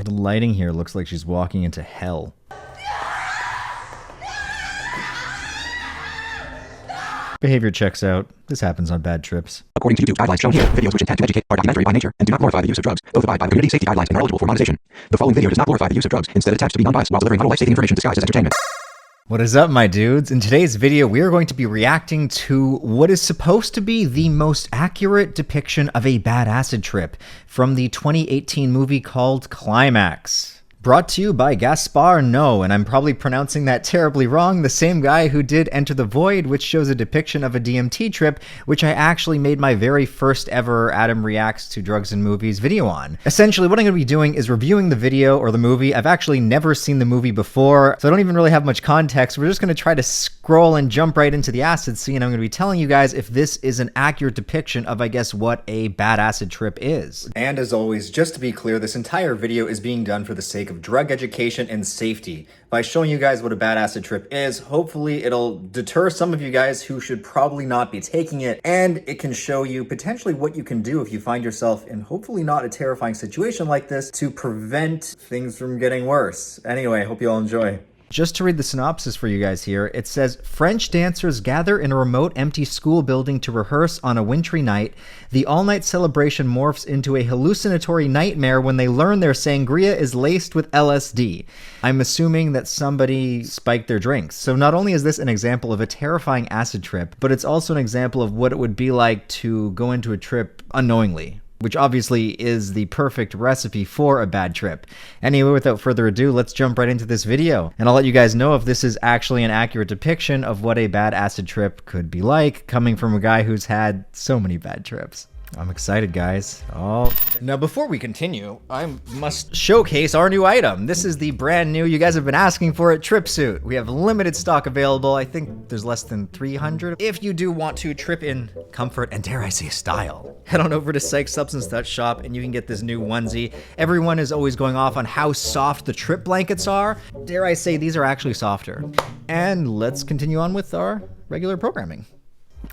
The lighting here looks like she's walking into hell. Behavior checks out. This happens on bad trips. According to YouTube guidelines shown here, videos which intend to educate are documentary by nature and do not glorify the use of drugs. Both abide by the community safety guidelines and are eligible for monetization. The following video does not glorify the use of drugs. Instead, it attempts to be non-biased while delivering vital life-saving information disguised as entertainment. What is up, my dudes? In today's video, we are going to be reacting to what is supposed to be the most accurate depiction of a bad acid trip from the 2018 movie called Climax. Brought to you by Gaspar Noé, and I'm probably pronouncing that terribly wrong, the same guy who did Enter the Void, which shows a depiction of a DMT trip, which I actually made my very first ever Adam Reacts to Drugs and Movies video on. Essentially, what I'm going to be doing is reviewing the video or the movie. I've actually never seen the movie before, so I don't even really have much context. We're just going to try to scroll and jump right into the acid scene. I'm going to be telling you guys if this is an accurate depiction of, I guess, what a bad acid trip is. And as always, just to be clear, this entire video is being done for the sake of drug education and safety. By showing you guys what a bad acid trip is, hopefully it'll deter some of you guys who should probably not be taking it, and it can show you potentially what you can do if you find yourself in hopefully not a terrifying situation like this to prevent things from getting worse. Anyway, hope you all enjoy. Just to read the synopsis for you guys here, it says, French dancers gather in a remote empty school building to rehearse on a wintry night. The all-night celebration morphs into a hallucinatory nightmare when they learn their sangria is laced with LSD. I'm assuming that somebody spiked their drinks. So not only is this an example of a terrifying acid trip, but it's also an example of what it would be like to go into a trip unknowingly, which obviously is the perfect recipe for a bad trip. Anyway, without further ado, let's jump right into this video, and I'll let you guys know if this is actually an accurate depiction of what a bad acid trip could be like, coming from a guy who's had so many bad trips. I'm excited, guys. Now before we continue, I must showcase our new item. This is the brand new, you guys have been asking for it, trip suit. We have limited stock available. I think there's less than 300. If you do want to trip in comfort and, dare I say, style, head on over to psychsubstance.shop and you can get this new onesie. Everyone is always going off on how soft the trip blankets are. Dare I say, these are actually softer. And let's continue on with our regular programming.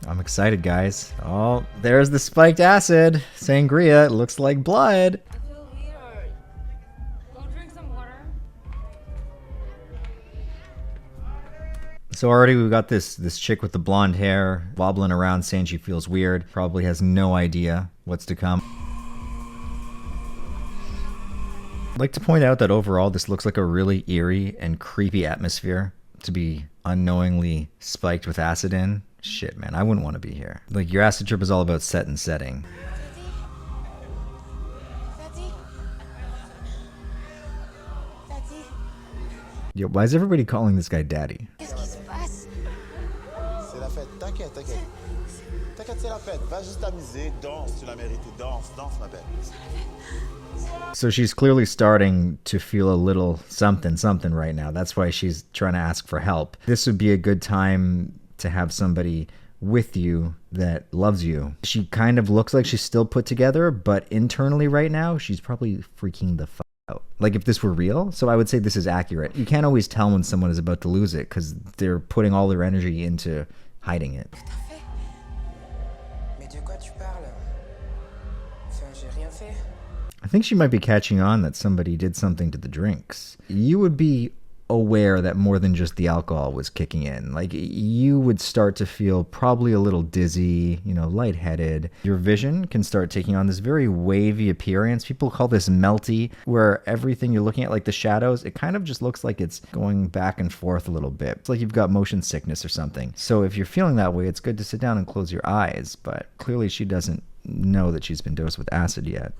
I'm excited, guys. Oh, there's the spiked acid. Sangria, it looks like blood. I feel weird. Go drink some water. So already we've got this chick with the blonde hair wobbling around saying she feels weird. Probably has no idea what's to come. I'd like to point out that overall this looks like a really eerie and creepy atmosphere to be unknowingly spiked with acid in. Shit, man, I wouldn't want to be here. Like, your acid trip is all about set and setting. Yo, why is everybody calling this guy daddy? C'est la fête, t'inquiète, t'inquiète. T'inquiète, c'est la fête. Va juste t'amuser, danse, tu l'as mérité, danse, danse, ma belle. So she's clearly starting to feel a little something right now. That's why she's trying to ask for help. This would be a good time to have somebody with you that loves you. She kind of looks like she's still put together, but internally right now, she's probably freaking the fuck out. Like if this were real, so I would say this is accurate. You can't always tell when someone is about to lose it because they're putting all their energy into hiding it. I think she might be catching on that somebody did something to the drinks. You would be aware that more than just the alcohol was kicking in. Like, you would start to feel probably a little dizzy, you know, lightheaded. Your vision can start taking on this very wavy appearance. People call this melty, where everything you're looking at, like the shadows, it kind of just looks like it's going back and forth a little bit. It's like you've got motion sickness or something. So if you're feeling that way, it's good to sit down and close your eyes, but clearly she doesn't know that she's been dosed with acid yet.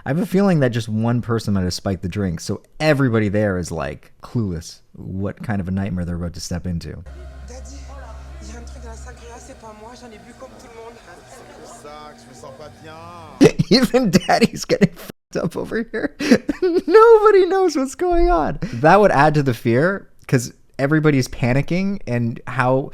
I have a feeling that just one person might have spiked the drink, so everybody there is like clueless what kind of a nightmare they're about to step into. Even Daddy's getting fucked up over here. Nobody knows what's going on. That would add to the fear because everybody's panicking, and how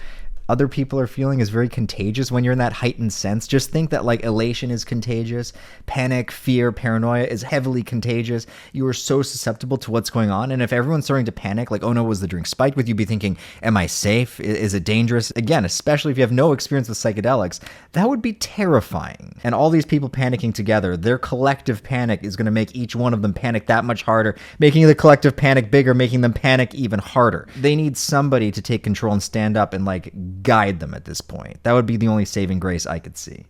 other people are feeling is very contagious when you're in that heightened sense. Just think that like elation is contagious, panic, fear, paranoia is heavily contagious. You are so susceptible to what's going on. And if everyone's starting to panic, like, oh no, was the drink spiked, with you be thinking, am I safe? Is it dangerous? Again, especially if you have no experience with psychedelics, that would be terrifying. And all these people panicking together, their collective panic is going to make each one of them panic that much harder, making the collective panic bigger, making them panic even harder. They need somebody to take control and stand up and like guide them at this point. That would be the only saving grace I could see.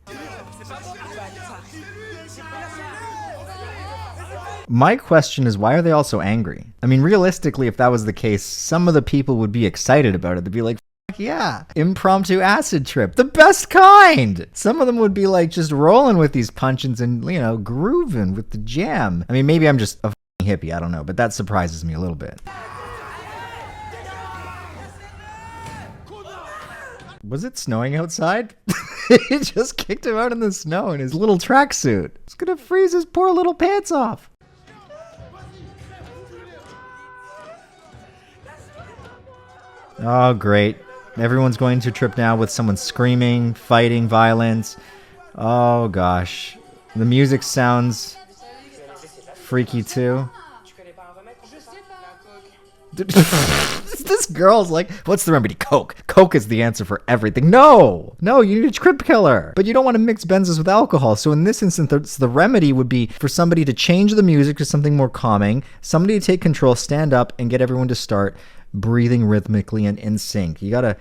My question is, why are they all so angry? I mean, realistically, if that was the case, some of the people would be excited about it. They'd be like, fuck yeah, impromptu acid trip, the best kind. Some of them would be like just rolling with these punches and, you know, grooving with the jam. I mean, maybe I'm just a hippie, I don't know, but that surprises me a little bit. Was it snowing outside? He just kicked him out in the snow in his little tracksuit. It's gonna freeze his poor little pants off. Oh, great. Everyone's going to trip now with someone screaming, fighting, violence. Oh, gosh. The music sounds freaky, too. This girl's like, what's the remedy? Coke. Coke is the answer for everything. No, you need a trip killer. But you don't want to mix benzos with alcohol. So in this instance, the remedy would be for somebody to change the music to something more calming, somebody to take control, stand up, and get everyone to start breathing rhythmically and in sync. You gotta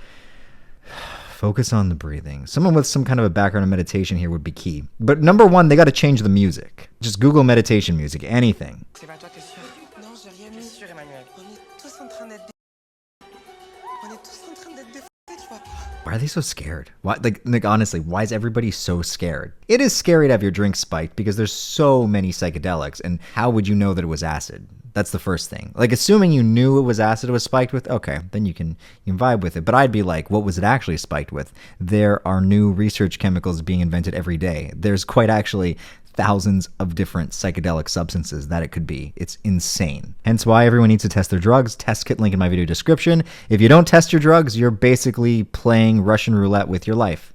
focus on the breathing. Someone with some kind of a background of meditation here would be key. But number one, they gotta change the music. Just Google meditation music, anything. Why are they so scared? Why, like honestly, why is everybody so scared? It is scary to have your drink spiked because there's so many psychedelics, and how would you know that it was acid? That's the first thing. Like, assuming you knew it was acid it was spiked with, okay, then you can vibe with it. But I'd be like, what was it actually spiked with? There are new research chemicals being invented every day. There's quite actually thousands of different psychedelic substances that it could be. It's insane. Hence why everyone needs to test their drugs. Test kit link in my video description. If you don't test your drugs, you're basically playing Russian roulette with your life.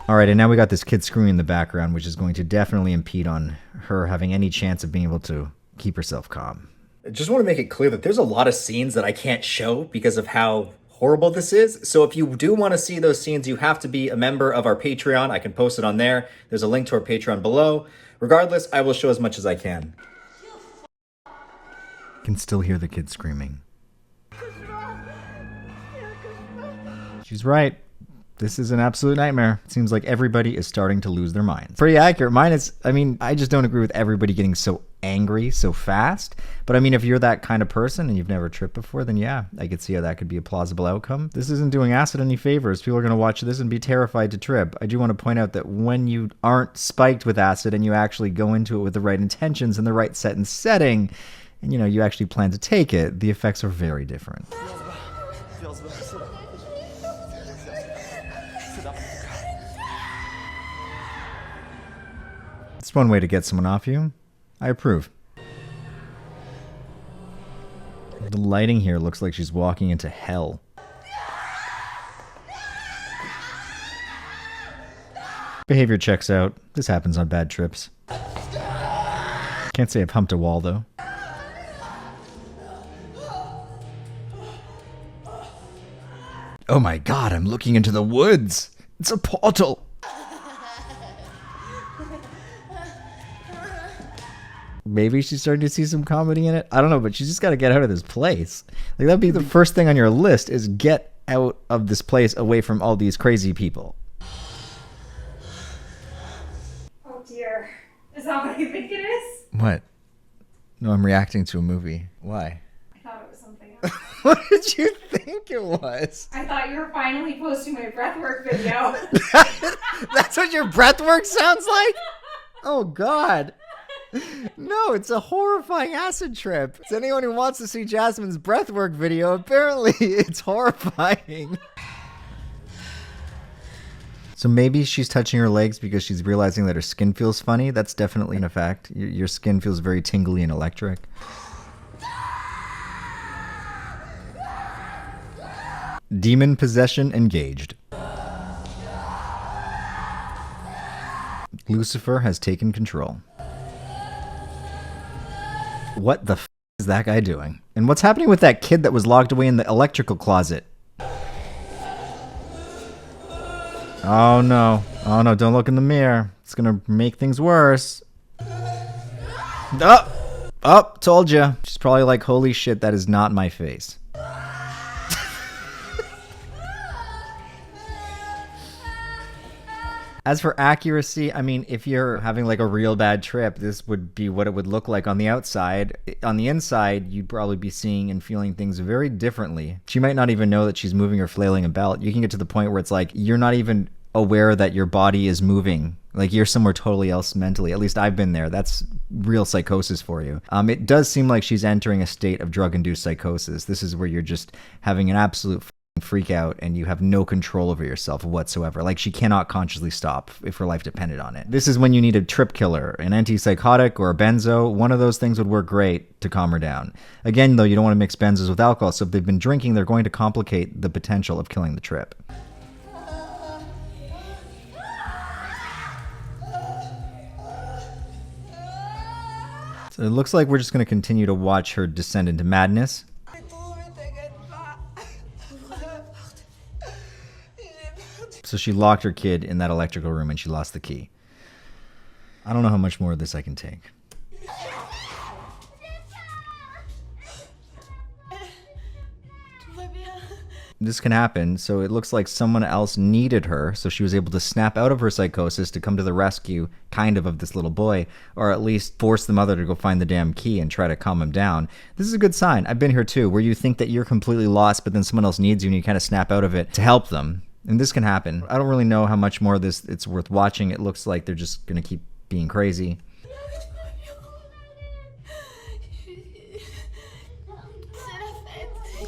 All right, and now we got this kid screaming in the background, which is going to definitely impede on her having any chance of being able to keep herself calm. I just want to make it clear that there's a lot of scenes that I can't show because of how horrible this is. So if you do want to see those scenes, you have to be a member of our Patreon. I can post it on there. There's a link to our Patreon below. Regardless, I will show as much as I can. I can still hear the kid screaming. She's right. This is an absolute nightmare. It seems like everybody is starting to lose their minds. Pretty accurate. Mine is, I mean, I just don't agree with everybody getting so angry so fast. But I mean, if you're that kind of person and you've never tripped before, then yeah, I could see how that could be a plausible outcome. This isn't doing acid any favors. People are going to watch this and be terrified to trip. I do want to point out that when you aren't spiked with acid and you actually go into it with the right intentions and the right set and setting, and you know, you actually plan to take it, the effects are very different. It's one way to get someone off you. I approve. The lighting here looks like she's walking into hell. Behavior checks out. This happens on bad trips. Can't say I've humped a wall, though. Oh my god, I'm looking into the woods! It's a portal! Maybe she's starting to see some comedy in it. I don't know, but she's just got to get out of this place. Like, that'd be the first thing on your list, is get out of this place away from all these crazy people. Oh dear. Is that what I think it is? What? No, I'm reacting to a movie. Why? I thought it was something else. What did you think it was? I thought you were finally posting my breathwork video. That's what your breathwork sounds like? Oh, God. No, it's a horrifying acid trip. It's anyone who wants to see Jasmine's breathwork video, apparently it's horrifying. So maybe she's touching her legs because she's realizing that her skin feels funny. That's definitely an effect. Your skin feels very tingly and electric. Demon possession engaged. Lucifer has taken control. What the f is that guy doing? And what's happening with that kid that was locked away in the electrical closet? Oh no. Oh no, don't look in the mirror. It's gonna make things worse. Oh, told ya. She's probably like, holy shit, that is not my face. As for accuracy, I mean, if you're having like a real bad trip, this would be what it would look like on the outside. On the inside, you'd probably be seeing and feeling things very differently. She might not even know that she's moving or flailing about. You can get to the point where it's like, you're not even aware that your body is moving. Like you're somewhere totally else mentally. At least I've been there. That's real psychosis for you. It does seem like she's entering a state of drug-induced psychosis. This is where you're just having an absolute freak out and you have no control over yourself whatsoever. Like she cannot consciously stop if her life depended on it. This is when you need a trip killer, an antipsychotic or a benzo. One of those things would work great to calm her down. Again, though, you don't want to mix benzos with alcohol, so if they've been drinking, they're going to complicate the potential of killing the trip. So it looks like we're just going to continue to watch her descend into madness. So she locked her kid in that electrical room and she lost the key. I don't know how much more of this I can take. This can happen, so it looks like someone else needed her, so she was able to snap out of her psychosis to come to the rescue, kind of this little boy, or at least force the mother to go find the damn key and try to calm him down. This is a good sign. I've been here too, where you think that you're completely lost, but then someone else needs you and you kind of snap out of it to help them. And this can happen. I don't really know how much more of this it's worth watching. It looks like they're just going to keep being crazy.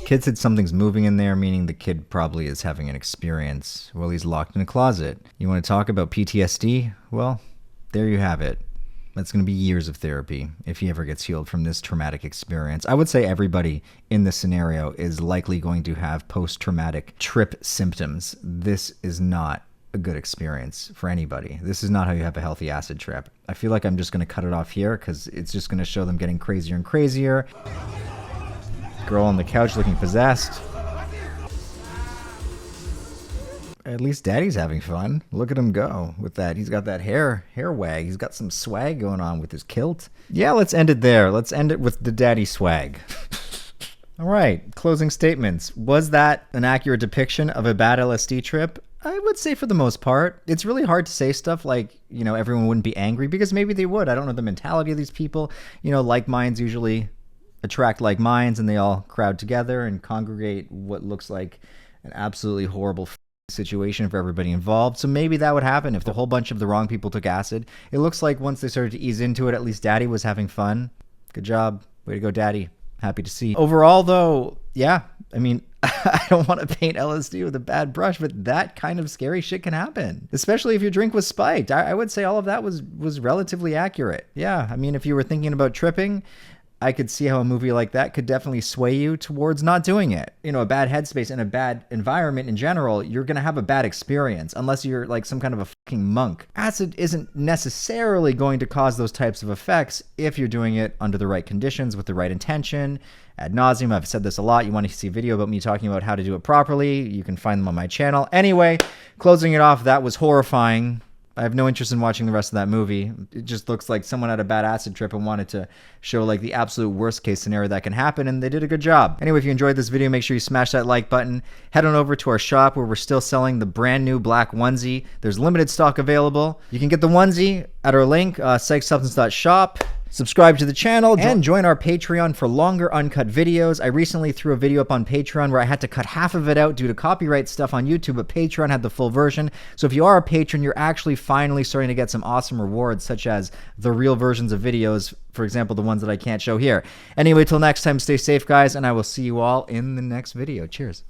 Kid said something's moving in there, meaning the kid probably is having an experience while he's locked in a closet. You want to talk about PTSD? Well, there you have it. That's going to be years of therapy if he ever gets healed from this traumatic experience. I would say everybody in this scenario is likely going to have post-traumatic trip symptoms. This is not a good experience for anybody. This is not how you have a healthy acid trip. I feel like I'm just going to cut it off here because it's just going to show them getting crazier and crazier. Girl on the couch looking possessed. At least Daddy's having fun. Look at him go with that. He's got that hair wag. He's got some swag going on with his kilt. Yeah, let's end it there. Let's end it with the daddy swag. All right, closing statements. Was that an accurate depiction of a bad LSD trip? I would say for the most part. It's really hard to say stuff like, you know, everyone wouldn't be angry because maybe they would. I don't know the mentality of these people. You know, like minds usually attract like minds and they all crowd together and congregate what looks like an absolutely horrible situation for everybody involved. So maybe that would happen if the whole bunch of the wrong people took acid. It looks like once they started to ease into it, at least Daddy was having fun. Good job. Way to go, Daddy. Happy to see. Overall, though, yeah, I mean, I don't want to paint LSD with a bad brush, but that kind of scary shit can happen, especially if your drink was spiked. I would say all of that was relatively accurate. Yeah, I mean, if you were thinking about tripping, I could see how a movie like that could definitely sway you towards not doing it. You know, a bad headspace and a bad environment in general, you're going to have a bad experience unless you're like some kind of a fucking monk. Acid isn't necessarily going to cause those types of effects if you're doing it under the right conditions with the right intention. Ad nauseum, I've said this a lot. You want to see a video about me talking about how to do it properly, you can find them on my channel. Anyway, closing it off, that was horrifying. I have no interest in watching the rest of that movie. It just looks like someone had a bad acid trip and wanted to show like the absolute worst case scenario that can happen, and they did a good job. Anyway, if you enjoyed this video, make sure you smash that like button. Head on over to our shop where we're still selling the brand new black onesie. There's limited stock available. You can get the onesie at our link, psychsubstance.shop. Subscribe to the channel and join our Patreon for longer uncut videos. I recently threw a video up on Patreon where I had to cut half of it out due to copyright stuff on YouTube, but Patreon had the full version. So if you are a patron, you're actually finally starting to get some awesome rewards, such as the real versions of videos, for example, the ones that I can't show here. Anyway, till next time, stay safe, guys, and I will see you all in the next video. Cheers.